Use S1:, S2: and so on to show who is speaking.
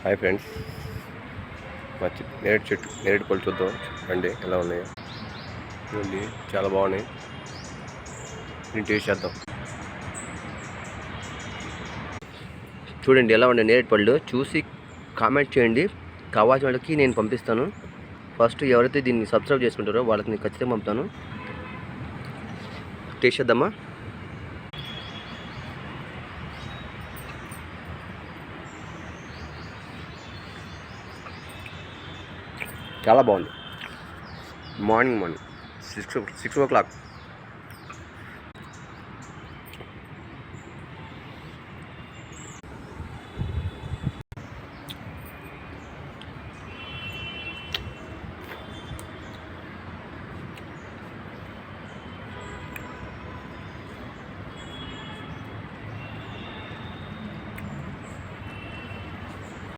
S1: Hi friends, మా నేరేడు పళ్ళు చూద్దాం రండి ఎలా ఉన్నాయో. చూడండి చాలా బాగున్నాయి. దీన్ని టేస్ట్ చేద్దాం. చూడండి ఎలా ఉన్నాయి నేరేడు పళ్ళు. చూసి కామెంట్ చేయండి. కావాల్సిన వాళ్ళకి నేను పంపిస్తాను. ఫస్ట్ ఎవరైతే దీన్ని సబ్స్క్రైబ్ చేసుకుంటారో వాళ్ళకి నేను ఖచ్చితంగా పంపుతాను. టేస్ట్ చేద్దామా? చాలా బాగుంది. Morning 6 o'clock